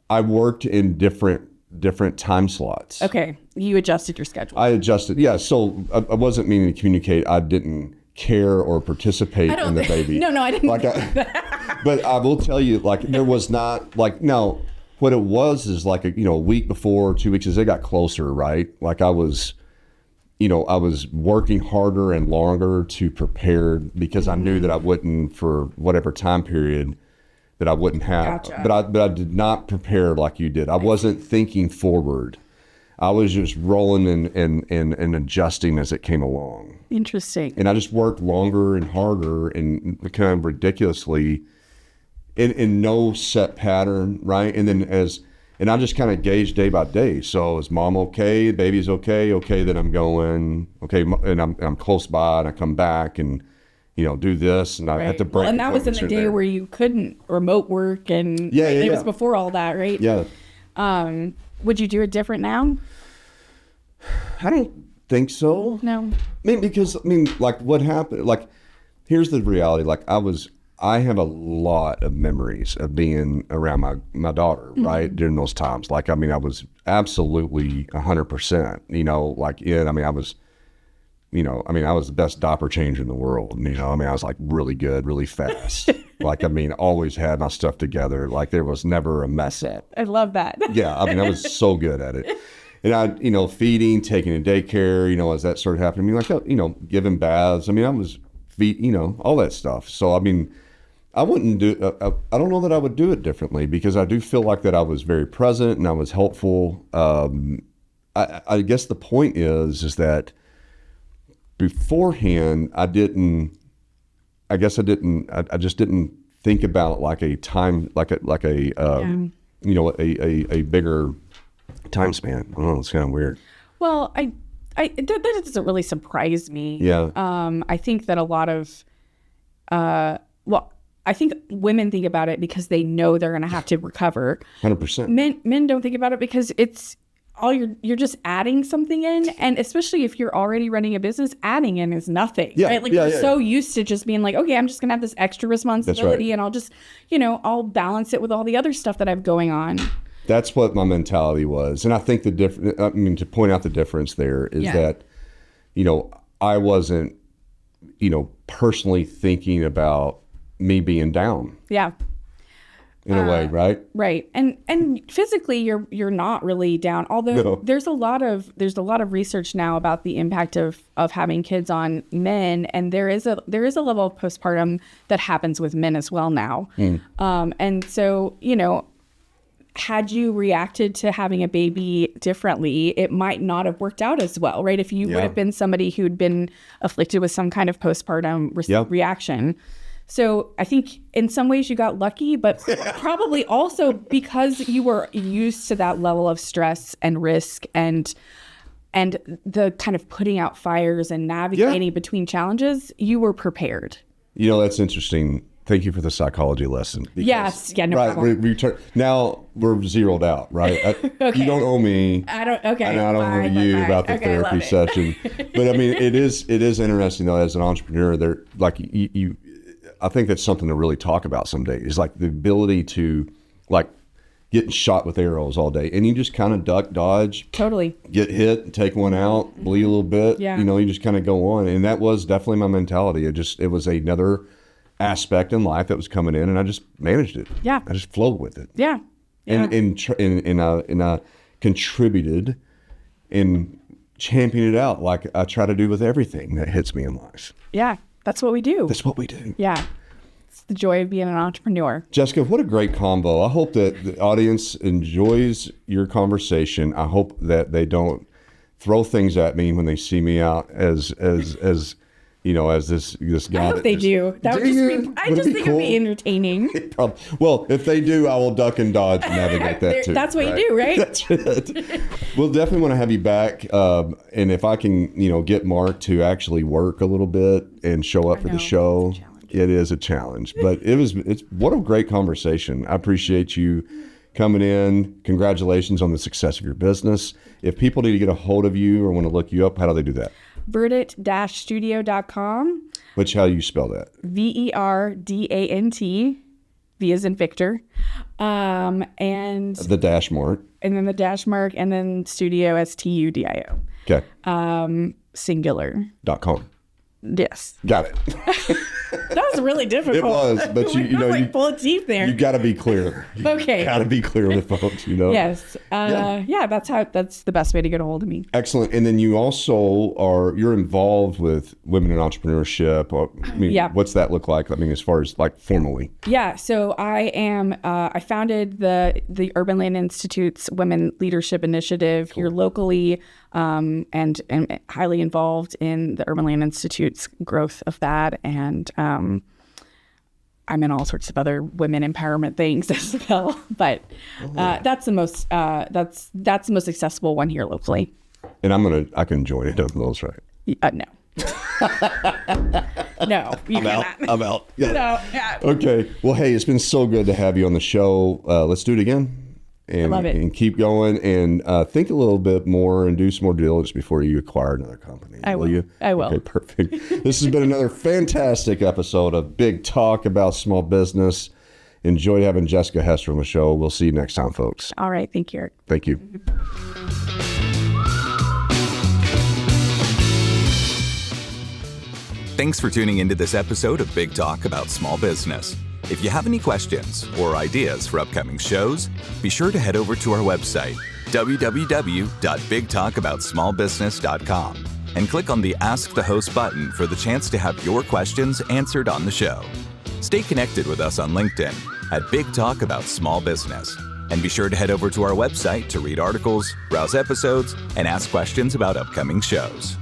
I worked in different time slots. Okay. You adjusted your schedule. I adjusted. Yeah. So I wasn't meaning to communicate I didn't care or participate in the baby. No, I didn't. But I will tell you, like, there was not, like, now what it was is like a week before, 2 weeks, as it got closer, right? Like I was working harder and longer to prepare, because I knew that I wouldn't, for whatever time period, that I wouldn't have. Gotcha. But I did not prepare like you did. I wasn't thinking forward. I was just rolling and adjusting as it came along. Interesting. And I just worked longer and harder and kind of ridiculously in no set pattern, right? And then and I just kind of gauged day by day. So is mom okay? Baby's okay? Okay, then I'm going, okay, and I'm close by, and I come back and, do this, and I had to break. Well, and that was in the day where you couldn't remote work, and it was before all that, right? Yeah. Would you do it different now? I don't think so. No. Because like what happened, like, here's the reality. Like I have a lot of memories of being around my daughter, right, during those times. Like, I was absolutely 100%, I was the best diaper changer in the world. I was like really good, really fast. Like, always had my stuff together. Like, there was never a mess up. I love that. Yeah. I was so good at it. And I, feeding, taking to daycare, as that started happening, giving baths. I was all that stuff. So, I wouldn't I don't know that I would do it differently, because I do feel like that I was very present and I was helpful. I guess the point is that beforehand, I just didn't think about like a time, like a bigger time span. I don't know, it's kind of weird. Well, that doesn't really surprise me. Yeah. I think that a lot of, I think women think about it because they know they're going to have to recover. 100%. Men don't think about it because it's all you're just adding something in, and especially if you're already running a business, adding in is nothing. Yeah. Right? Like we're so used to just being like, okay, I'm just going to have this extra responsibility, and I'll just, I'll balance it with all the other stuff that I have going on. That's what my mentality was. And I think to point out the difference there is that, I wasn't, personally thinking about me being down. Yeah. In a way, right? Right. And physically you're not really down. Although there's a lot of research now about the impact of having kids on men, and there is a level of postpartum that happens with men as well now. And so, had you reacted to having a baby differently, it might not have worked out as well, right? If you would have been somebody who'd been afflicted with some kind of postpartum reaction. So I think in some ways you got lucky, but probably also because you were used to that level of stress and risk and the kind of putting out fires and navigating between challenges, you were prepared. You know, that's interesting. Thank you for the psychology lesson. Because, Yes. Yeah, no problem. Now we're zeroed out, right? Okay. You don't owe me. I don't, okay. And I don't owe you about the therapy session. But I mean, it is interesting though, as an entrepreneur, there, like you, I think that's something to really talk about someday, is like the ability to like getting shot with arrows all day, and you just kind of duck, dodge, Totally. get hit, take one out, bleed a little bit. Yeah. You know, you just kind of go on, and that was definitely my mentality. It was another aspect in life that was coming in, and I just managed it. Yeah. I just flowed with it. Yeah. And contributed and championed it out like I try to do with everything that hits me in life. Yeah. That's what we do. That's what we do. Yeah. It's the joy of being an entrepreneur. Jessica, what a great combo. I hope that the audience enjoys your conversation. I hope that they don't throw things at me when they see me out as you know, as this guy. I hope they do. That would just be, I just think it'd be entertaining. Well, if they do, I will duck and dodge and navigate that too. That's what you do, right? That's it. We'll definitely want to have you back. And if I can, you know, get Mark to actually work a little bit and show up for the show. It is a challenge, but it's what a great conversation. I appreciate you coming in. Congratulations on the success of your business. If people need to get a hold of you or want to look you up, how do they do that? Verdant-studio.com. Which, how do you spell that? Verdant, V as in Victor. And the dash mark. And then the dash mark, and then studio, STUDIO. Okay. Singular.com. Yes. Got it. That was really difficult. It was, but you know, you pull a teeth there. You got to be clear. Okay. Got to be clear with folks, you know. Yes. Yeah. That's the best way to get a hold of me. Excellent. And then you also you're involved with women in entrepreneurship. What's that look like? I mean, as far as like formally. Yeah. So I founded the Urban Land Institute's Women Leadership Initiative here locally, and highly involved in the Urban Land Institute's growth of that. And I'm in all sorts of other women empowerment things as well, but that's the most accessible one here locally. And I can join it on those, right? No. No, you cannot. I'm out. Yeah. No. Yeah. Okay. Well, hey, it's been so good to have you on the show. Let's do it again. And, I love it. And keep going and think a little bit more and do some more diligence before you acquire another company. Will you? I will. Okay, perfect. This has been another fantastic episode of Big Talk about small business. Enjoyed having Jessica Hester on the show. We'll see you next time, folks. All right. Thank you, Eric. Thank you. Thanks for tuning into this episode of Big Talk about small business. If you have any questions or ideas for upcoming shows, be sure to head over to our website, www.bigtalkaboutsmallbusiness.com, and click on the Ask the Host button for the chance to have your questions answered on the show. Stay connected with us on LinkedIn at Big Talk About Small Business. And be sure to head over to our website to read articles, browse episodes, and ask questions about upcoming shows.